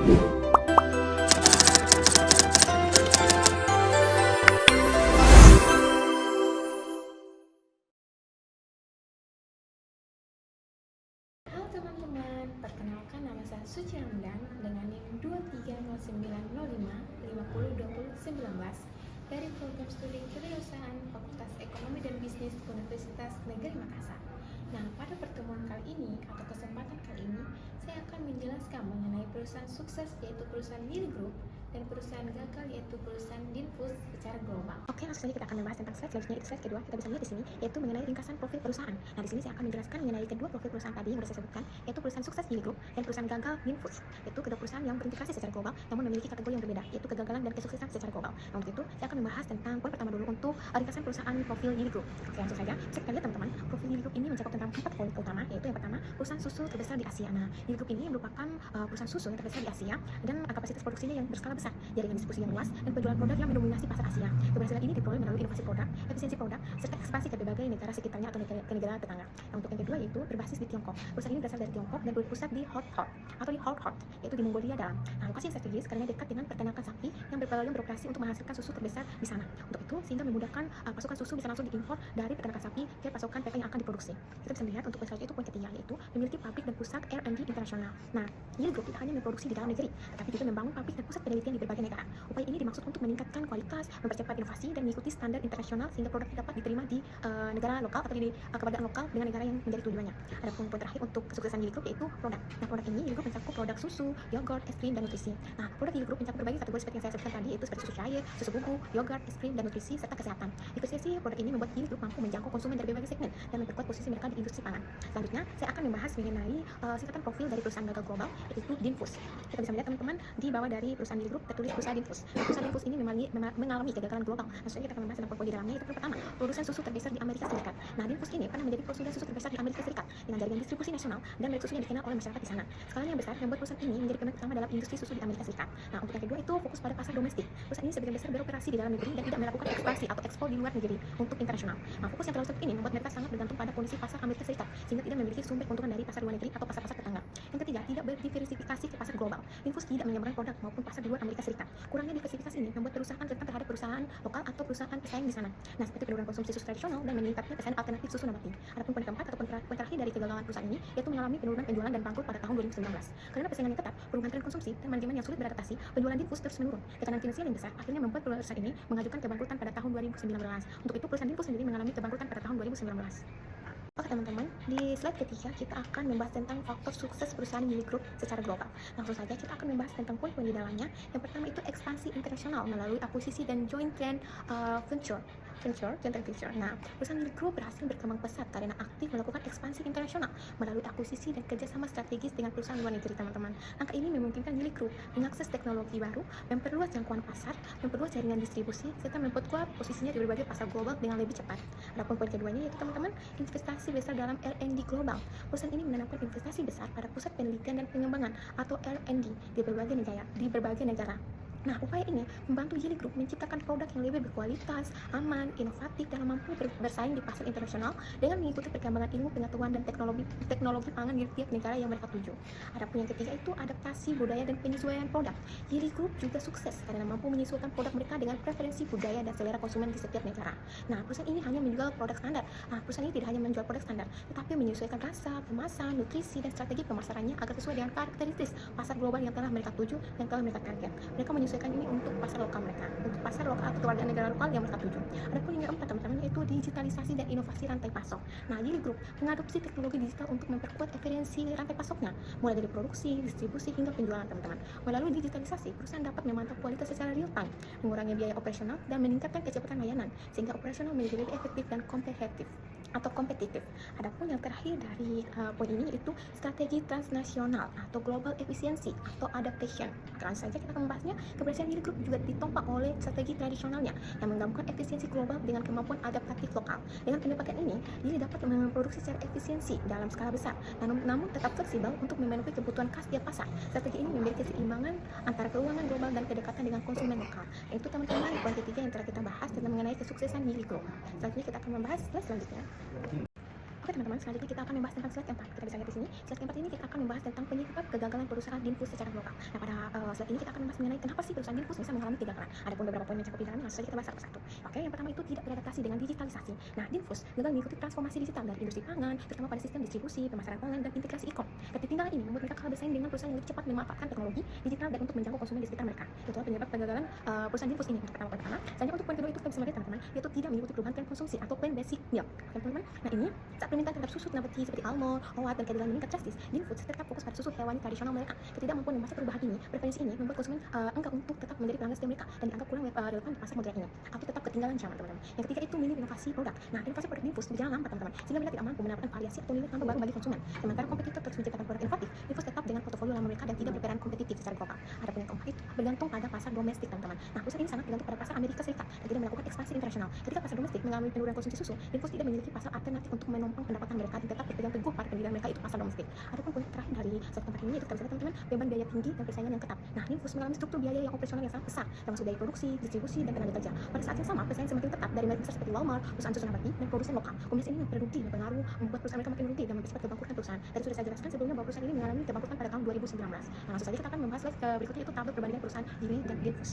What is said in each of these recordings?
Halo teman-teman, perkenalkan nama saya Suci Ramdan dengan NIM 230905502019 dari program studi kewirausahaan Fakultas Ekonomi dan Bisnis Universitas Negeri Makassar. Nah, pada pertemuan kali ini atau kesempatan kali ini, saya akan menjelaskan mengenai perusahaan sukses yaitu perusahaan Yili Group dan perusahaan gagal yaitu perusahaan Dinfus secara global. Oke, langsung saja kita akan membahas tentang slide selanjutnya, itu slide kedua. Kita bisa lihat di sini yaitu mengenai ringkasan profil perusahaan. Nah, di sini saya akan menjelaskan mengenai kedua profil perusahaan tadi yang sudah saya sebutkan, yaitu perusahaan sukses Yili Group dan perusahaan gagal Dinfus. Itu kedua perusahaan yang berintegrasi secara global namun memiliki kategori yang berbeda, yaitu kegagalan dan kesuksesan secara global. Nah, untuk itu saya akan membahas tentang poin pertama dulu untuk ringkasan perusahaan profil Yili Group. Oke, langsung saja. Kita lihat teman-teman, profil Yili Group ini mencakup tentang 4 poin utama, yaitu yang pertama, perusahaan susu terbesar di Asia. Nah, Yili Group ini merupakan perusahaan susu yang terbesar di Asia dan kapasitas produksinya yang berskala besar, jaringan distribusi yang luas, dan penjualan produk yang mendominasi pasar Asia. Keberhasilan ini diperoleh melalui inovasi produk, efisiensi produk, serta ekspansi ke berbagai negara sekitarnya atau ke negara tetangga. Nah, untuk yang kedua yaitu berbasis di Tiongkok. Perusahaan ini berasal dari Tiongkok dan berpusat di Hot atau di Hot, yaitu di Mongolia Dalam. Nah, lokasi yang strategis karena dekat dengan peternakan sapi yang beroperasi untuk menghasilkan susu terbesar di sana. Untuk itu, sehingga memudahkan pasokan susu bisa langsung diimpor dari peternakan sapi ke pasokan PK yang akan diproduksi. Kita bisa melihat untuk poin selanjutnya itu poin ketiga, yaitu memiliki pabrik dan pusat R&D internasional. Nah, Yili Group tidak hanya memproduksi di dalam negeri, tetapi juga membangun pabrik dan pusat penelitian di berbagai negara. Upaya ini dimaksud untuk meningkatkan kualitas, mempercepat inovasi, dan mengikuti standar internasional sehingga produk dapat diterima di negara lokal atau di keadaan lokal dengan negara yang menjadi tujuannya. Ada poin terakhir untuk kesuksesan Yili Group yaitu produk. Nah, produk ini Yili Group mencakup produk susu, yogurt, es krim, dan nutrisi. Nah, produk Yili Group mencakup berbagai kategori seperti yang saya sebutkan tadi, yaitu seperti susu cair, susu buku, yogurt, es krim, dan nutrisi, serta kesehatan. Diversifikasi produk ini membuat Yili Group mampu menjangkau konsumen dari berbagai segmen dan memperkuat posisi mereka di industri pangan. Selanjutnya, saya akan membahas mengenai singkatan profil dari perusahaan gagal global, yaitu Dinfus. Kita bisa melihat teman-teman di bawah dari perusahaan Yili Group tertulis perusahaan Dinfus. Perusahaan Dinfus ini mengalami kegagalan global. Maksudnya kita akan membahas tentang poin di dalamnya, yaitu pertama, produsen susu terbesar di Amerika Serikat. Nah, Dinfus ini pernah menjadi produsen susu terbesar di Amerika Serikat dengan jaringan distribusi nasional dan merek susu yang dikenal oleh masyarakat di sana. Skalanya yang besar membuat perusahaan ini menjadi pemain utama dalam industri susu di Amerika Serikat. Nah, untuk yang kedua itu fokus pada pasar domestik. Perusahaan ini sebagian besar beroperasi di dalam negeri dan tidak melakukan ekspansi atau ekspor di luar negeri untuk internasional. Nah, fokus yang terlalu strict ini membuat mereka sangat bergantung pada kondisi pasar Amerika Serikat sehingga tidak memiliki sumber keuntungan dari pasar luar negeri atau pasar-pasar tetangga. Yang ketiga, tidak berdiversifikasi ke pasar global. Dinfus tidak menyambungkan produk maupun pasar di luar Amerika Serikat. Kurangnya diversifikasi ini membuat perusahaan rentan terhadap perusahaan lokal atau perusahaan pesaing di sana. Nah, seperti penurunan konsumsi susu tradisional dan meningkatnya pesaing alternatif susu nabati. Adapun poin keempat atau poin terakhir dari kegagalan perusahaan ini yaitu mengalami penurunan penjualan dan bangkrut pada tahun 2019. Karena persaingan yang ketat, perubahan tren konsumsi dan manajemen yang sulit beradaptasi, penjualan Dinfus terus menurun. Tekanan finansial yang besar akhirnya membuat perusahaan ini mengajukan kebangkrutan pada tahun 2019. Untuk itu, perusahaan Dinfus sendiri mengalami kebangkrutan pada tahun 2019. Oke teman-teman, di slide ketiga kita akan membahas tentang faktor sukses perusahaan Yili Group secara global. Langsung saja kita akan membahas tentang poin-poin di dalamnya. Yang pertama itu ekspansi internasional melalui akuisisi dan joint venture. Nah, perusahaan Yili Group berhasil berkembang pesat karena aktif melakukan ekspansi internasional melalui akuisisi dan kerjasama strategis dengan perusahaan luar negeri, teman-teman. Langkah ini memungkinkan Yili Group mengakses teknologi baru, memperluas jangkauan pasar, memperluas jaringan distribusi, serta memperkuat posisinya di berbagai pasar global dengan lebih cepat. Adapun poin keduanya yaitu teman-teman, investasi besar dalam R&D global. Perusahaan ini menanamkan investasi besar pada pusat penelitian dan pengembangan atau R&D di berbagai negara. Nah, upaya ini membantu Yili Group menciptakan produk yang lebih berkualitas, aman, inovatif, dan mampu bersaing di pasar internasional dengan mengikuti perkembangan ilmu pengetahuan dan teknologi pangan di tiap negara yang mereka tuju. Adapun yang ketiga itu adaptasi budaya dan penyesuaian produk. Yili Group juga sukses karena mampu menyesuaikan produk mereka dengan preferensi budaya dan selera konsumen di setiap negara. Nah, perusahaan ini hanya menjual produk standar. Nah, perusahaan ini tidak hanya menjual produk standar, tetapi menyesuaikan rasa, kemasan, nutrisi, dan strategi pemasarannya agar sesuai dengan karakteristik pasar global yang telah mereka tuju dan telah mereka target. Mereka menyesuaikan ini untuk pasar lokal mereka, untuk pasar lokal atau kewarga negara lokal yang mereka tuju. Adapun yang keempat teman-teman yaitu digitalisasi dan inovasi rantai pasok. Nah, Yili Group mengadopsi teknologi digital untuk memperkuat efisiensi rantai pasoknya, mulai dari produksi, distribusi hingga penjualan, teman-teman. Melalui digitalisasi, perusahaan dapat memantau kualitas secara real time, mengurangi biaya operasional dan meningkatkan kecepatan layanan sehingga operasional menjadi lebih efektif dan kompetitif. Adapun yang terakhir dari poin ini itu strategi transnasional atau global efisiensi atau adaptation. Langsung saja kita akan membahasnya. Keberhasilan Yili Group juga ditopang oleh strategi tradisionalnya yang menggabungkan efisiensi global dengan kemampuan adaptatif lokal. Dengan pendekatan ini, Yili dapat memproduksi secara efisiensi dalam skala besar, namun tetap fleksibel untuk memenuhi kebutuhan khas tiap pasar. Strategi ini memiliki keseimbangan antara keuangan global dan kedekatan dengan konsumen lokal. Itu teman-teman poin ketiga yang telah kita bahas tentang mengenai kesuksesan Yili Group. Selanjutnya kita akan membahas slide selanjutnya. Oke teman-teman, selanjutnya kita akan membahas tentang slide keempat. Kita bisa lihat di sini. Slide keempat ini kita akan membahas tentang penyebab kegagalan perusahaan Dinfus secara global. Nah, pada slide ini kita akan membahas mengenai kenapa sih perusahaan Dinfus bisa mengalami kegagalan. Adapun beberapa poin mencakup di dalamnya, langsung saja kita bahas satu persatu. Oke, yang pertama itu tidak beradaptasi dengan digitalisasi. Nah, Dinfus gagal mengikuti transformasi digital dari industri pangan, terutama pada sistem distribusi, pemasaran online, dan integrasi e-com. Ketertinggalan ini membuat mereka kalah bersaing dengan perusahaan yang lebih cepat memanfaatkan teknologi digital dan untuk menjangkau konsumen di sekitar mereka. Itulah penyebab kegagalan perusahaan Dinfus ini. Untuk poin pertama. Selanjutnya untuk poin kedua itu kita bisa melihat teman-teman, yaitu tidak mengikuti perubahan tren konsumsi atau plan basic milk. Oke teman-teman. Nah ini saat permintaan terhadap susu nabati seperti almond, oat, dan kedelai meningkat drastis, Dinfus tetap fokus pada susu hewani tradisional mereka. Ketidakmampuan membaca perubahan ini, preferensi ini membuat konsumen enggan untuk tetap menjadi pelanggan setia mereka dan dianggap kurang relevan di pasar modern ini atau tetap ketinggalan zaman teman-teman. Yang ketiga itu minim inovasi produk. Nah inovasi produk Dinfus berjalan lambat teman-teman, sehingga mereka tidak mampu menawarkan variasi atau nilai tambah baru bagi konsumen. Sementara kompetitor terus menciptakan produk inovatif, Dinfus tetap dengan portofolio lama mereka dan tidak berperan kompetitif secara global. Adapun yang keempat itu bergantung pada pasar domestik teman-teman. Nah perusahaan ini sangat bergantung pada pasar Amerika Serikat dan tidak melakukan ekspansi internasional. Ketika pasar domestik mengalami penurunan konsumsi susu, Dinfus tidak memiliki pasar alternatif untuk menopang pendapatan mereka dan tetap berpegang teguh pada pendirian mereka itu pasar domestik. Adapun poin terakhir dari slide tempat ini itu kita bisa lihat teman-teman, beban biaya tinggi dan persaingan yang ketat. Nah, Dinfus mengalami struktur biaya yang operasional yang sangat besar, termasuk biaya produksi, distribusi, dan tenaga kerja. Pada saat yang sama, persaingan semakin ketat dari merek besar seperti Walmart, perusahaan susu nabati, dan produsen lokal. Kombinasi ini mempengaruhi membuat perusahaan mereka makin merugi dan berisiko kebangkrutan perusahaan. Tadi sudah saya jelaskan sebelumnya bahwa perusahaan ini mengalami kebangkrutan pada tahun 2019. Nah, langsung saja kita akan membahas slide berikutnya itu tabel perbandingan perusahaan Gili dan Dinfus.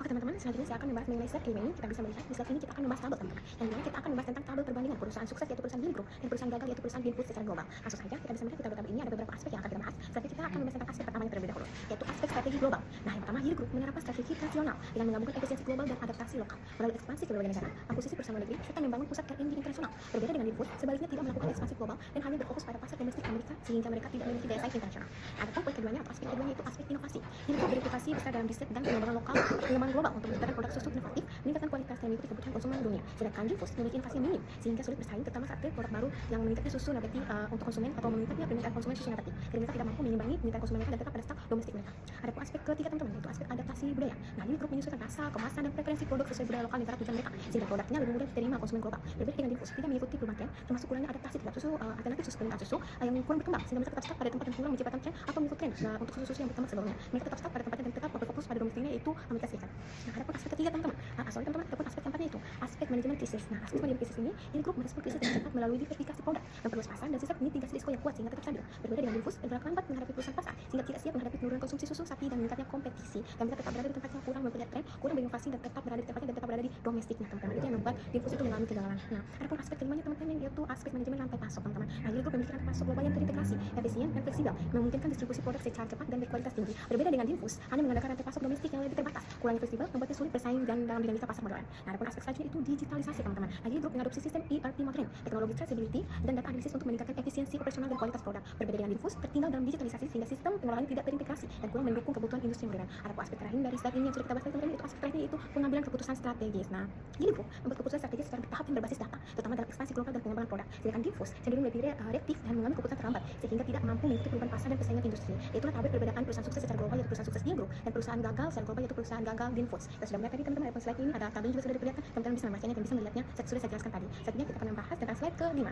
Oke teman-teman, selanjutnya saya akan membahas mengenai slide kelima ini. Kita bisa melihat di slide ini kita akan membahas tabel teman-teman. Yang dimana kita akan membahas tentang tabel perbandingan perusahaan sukses yaitu perusahaan Gili Group dan perusahaan gagal yaitu perusahaan Dinfus secara global. Langsung saja kita bisa melihat di tabel ini ada beberapa aspek yang akan kita bahas. Selanjutnya kita akan membahas tentang aspek pertama yang terlebih dahulu, yaitu aspek strategi global. Nah yang pertama, Gili Group menerapkan strategi nasional dengan menggabungkan efisiensi global dan adaptasi lokal melalui ekspansi ke berbagai negara, akuisisi perusahaan luar negeri, serta membangun pusat R&D internasional. Berbeda dengan Dinfus, sebaliknya tidak melakukan ekspansi global dan hanya berfokus pada pasar domestik Amerika sehingga mereka tidak memiliki daya saing internasional. Adapun poin keduanya atau aspek keduanya itu aspek inovasi. Gili Group berinovasi besar dalam riset dan pengembangan lokal, pengembangan global untuk menciptakan produk susu inovatif, meningkatkan kualitas dan mengikuti kebutuhan konsumen dunia. Sedangkan Dinfus memiliki inovasi yang minim sehingga sulit bersaing terutama saat produk baru yang meningkatnya susu nabati untuk konsumen atau meningkatnya permintaan konsumen susu nabati. Jadi mereka tidak mampu mengimbangi permintaan konsumen mereka dan tetap pada stok domestik mereka. Adapun aspek ketiga teman-teman yaitu aspek adaptasi budaya. Nah, Gili Group menyesuaikan rasa, kemasan dan preferensi produk sesuai budaya lokal negara tujuan mereka sehingga produknya lebih mudah diterima konsumen global. Berbeda dengan Dinfus, tidak mengikuti perubahan tren termasuk kurangnya adaptasi terhadap susu alternatif susu permintaan susu yang kurang berkembang sehingga mereka tetap stuck pada tempat yang kurang menciptakan tren atau mengikuti tren untuk susu-susu yang berkembang sebelumnya. Mereka tetap stuck pada tempatnya dan tetap berfokus pada domestiknya yaitu Amerika Serikat. Nah, adapun aspek ketiga teman-teman. Adapun aspek keempatnya itu aspek manajemen krisis. Nah, aspek manajemen krisis ini Gili Group merespon krisis dengan cepat melalui diversifikasi produk, memperluas pasar dan sistem mitigasi risiko yang kuat sehingga tetap stabil. Berbeda dengan Dinfus, bergerak lambat menghadapi perusahaan pasar sehingga tidak siap menghadapi penurunan konsumsi susu sapi dan meningkatnya kompetisi. Dan mereka tetap berada di tempat yang kurang mempunyai tren, kurang berinovasi dan tetap berada di tempatnya dan tetap berada di domestiknya teman-teman. Itu yang membuat Dinfus itu mengalami kegagalan. Nah, adapun aspek kelimanya teman-teman yaitu aspek manajemen rantai pasok teman-teman. Nah, Gili Group memiliki rantai pasok global yang terintegrasi, efisien dan fleksibel, memungkinkan distribusi produk secara cepat dan berkualitas tinggi. Berbeda dengan Dinfus, hanya mengandalkan rantai pasok domestik yang lebih terbatas, kurang fleksibel, membuatnya sulit bersaing dan dalam dinamika pasar modern. Nah, adapun aspek selanjutnya itu digitalisasi teman-teman. Nah, Gili Group mengadopsi sistem ERP modern, teknologi traceability dan data analisis untuk meningkatkan efisiensi operasional dan kualitas produk. Berbeda dengan Dinfus, tertinggal dalam digitalisasi sehingga sistem pengolahannya tidak terintegrasi dan kurang mendukung kebutuhan industri modern. Adapun aspek terakhir dari slide ini yang sudah kita bahas teman-teman itu aspek terakhir itu pengambilan keputusan strategis. Nah, Gili Group membuat keputusan strategis secara bertahap yang berbasis data, terutama dalam ekspansi global dan pengembangan produk. Sedangkan Dinfus cenderung lebih reaktif dan mengambil keputusan terlambat sehingga tidak mampu mengikuti perubahan pasar dan persaingan industri. Itulah tabel perbedaan perusahaan sukses secara global yaitu perusahaan sukses Gili Group dan perusahaan gagal secara global yaitu perusahaan gagal Dinfus. Kita sudah melihat tadi teman-teman ada slide ini ada tabel juga sudah diperlihatkan, teman-teman bisa membacanya dan bisa melihatnya sudah saya jelaskan tadi. Selanjutnya kita akan membahas tentang slide ke-5.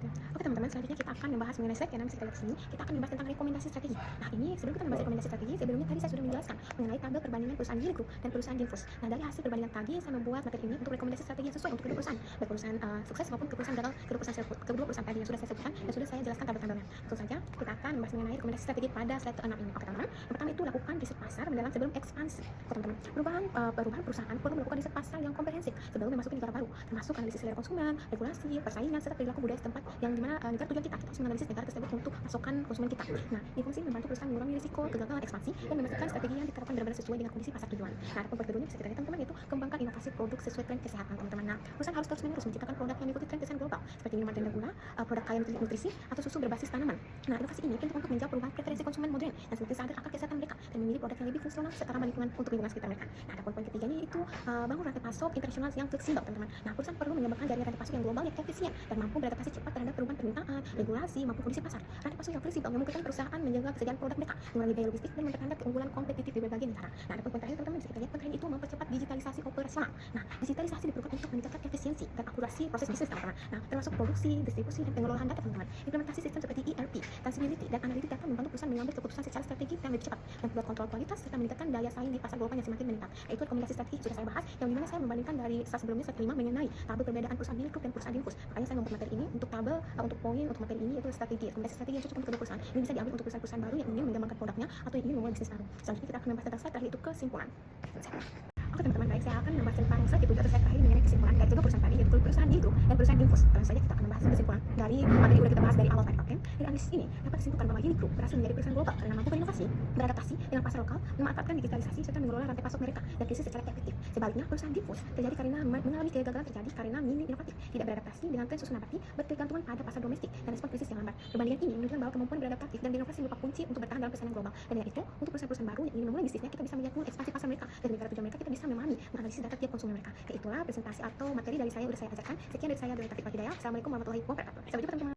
Oke teman-teman, selanjutnya kita akan membahas mengenai slide yang bisa kita lihat di sini. Kita akan membahas tentang rekomendasi strategi. Nah, ini sebelum kita membahas rekomendasi strategi, sebelumnya tadi saya sudah menjelaskan mengenai tabel perbandingan perusahaan Gili Group dan perusahaan Dinfus. Nah, dari hasil perbandingan tadi saya membuat materi ini untuk rekomendasi strategi yang sesuai untuk kedua perusahaan, baik perusahaan sukses maupun perusahaan gagal, kedua perusahaan tadi yang sudah saya sebutkan dan sudah saya jelaskan tabel-tabelnya. Langsung saja kita akan membahas mengenai rekomendasi strategi pada slide ke-6 ini. Oke teman-teman, yang pertama itu lakukan riset pasar mendalam sebelum ekspansi. Oke teman-teman, perubahan perusahaan perlu melakukan riset pasar yang komprehensif sebelum memasuki negara baru, termasuk analisis selera konsumen, regulasi, persaingan serta perilaku budaya setempat yang dimana negara tujuan kita harus menganalisis negara tersebut untuk pasokan konsumen kita. Nah, ini fungsi membantu perusahaan mengurangi risiko kegagalan ekspansi dan memastikan strategi yang diterapkan benar-benar sesuai dengan kondisi pasar tujuan. Nah, adapun keduanya bisa kita lihat teman-teman yaitu kembangkan inovasi produk sesuai tren kesehatan teman-teman. Nah, perusahaan harus terus-menerus menciptakan produk yang mengikuti tren kesehatan global seperti minuman rendah gula, produk kaya nutrisi atau susu berbasis tanaman. Nah, inovasi ini penting untuk menjawab perubahan preferensi konsumen modern dan semakin sadar akan kesehatan mereka dan memilih produk yang lebih fungsional serta ramah lingkungan untuk lingkungan sekitar mereka. Nah, adapun poin ketiganya itu bangun rantai pasok internasional yang fleksibel teman-teman. Nah, perusahaan perlu mengembangkan jaringan rantai pasok yang global yang efisien dan mampu beradaptasi cepat terhadap perubahan permintaan, regulasi maupun kondisi pasar. Rantai pasok yang fleksibel memungkinkan perusahaan menjaga kesediaan produk mereka mereka mengurangi biaya logistik dan mempertanda keunggulan kompetitif di berbagai negara. Nah, ada poin terakhir teman-teman, bisa kita lihat poin terakhir itu mempercepat digitalisasi operasional. Nah, digitalisasi diperlukan untuk meningkatkan efisiensi dan akurasi proses bisnis teman-teman. Nah, termasuk produksi, distribusi, dan pengelolaan data teman-teman. Implementasi sistem seperti ERP, transparency, dan analitik data membantu perusahaan mengambil keputusan secara strategis dan lebih cepat, dan membuat kontrol kualitas serta meningkatkan daya saing di pasar global yang semakin meningkat. Yaitu rekomendasi strategi sudah saya bahas, yang dimana saya membandingkan dari slide sebelumnya, slide 5 mengenai tabel perbedaan perusahaan mini group dan perusahaan infus. Makanya saya membuat materi ini untuk tabel, untuk poin, untuk materi ini yaitu strategi, rekomendasi strategi yang cocok untuk kedua perusahaan. Ini bisa diambil untuk perusahaan-perusahaan baru yang ingin mengembangkan produknya atau yang ingin memulai bisnis baru. Selanjutnya kita akan membahas tentang slide terakhir, itu kesimpulan. Oke teman-teman, baik, saya akan membahas tentang slide itu atau slide terakhir mengenai kesimpulan dari kedua perusahaan tadi, yaitu perusahaan mini group dan perusahaan infus. Langsung saja kita akan membahas kesimpulan dari materi yang sudah kita bahas dari awal tadi. Oke, dari analisis ini dapat disimpulkan bahwa Uni Group berhasil menjadi perusahaan global karena mampu berinovasi, beradaptasi dengan pasar lokal, memanfaatkan digitalisasi serta mengelola rantai pasok mereka dan krisis secara efektif. Sebaliknya, perusahaan Diffus terjadi karena mengalami kegagalan terjadi karena minim inovatif, tidak beradaptasi dengan tren susunan nabati, bergantungan pada pasar domestik dan respon krisis yang lambat. Perbandingan ini menunjukkan bahwa kemampuan beradaptatif dan berinovasi merupakan kunci untuk bertahan dalam persaingan global. Dan dengan itu, untuk perusahaan-perusahaan baru yang ingin memulai bisnisnya, kita bisa melihat ekspansi pasar mereka dan negara tujuan mereka, kita bisa memahami, menganalisis data tiap konsumen mereka. Itulah presentasi atau materi dari saya sudah saya ajarkan. Sekian dari saya, dari Taufik Hidayah. Assalamualaikum warahmatullahi wabarakatuh. Sampai jumpa teman-teman.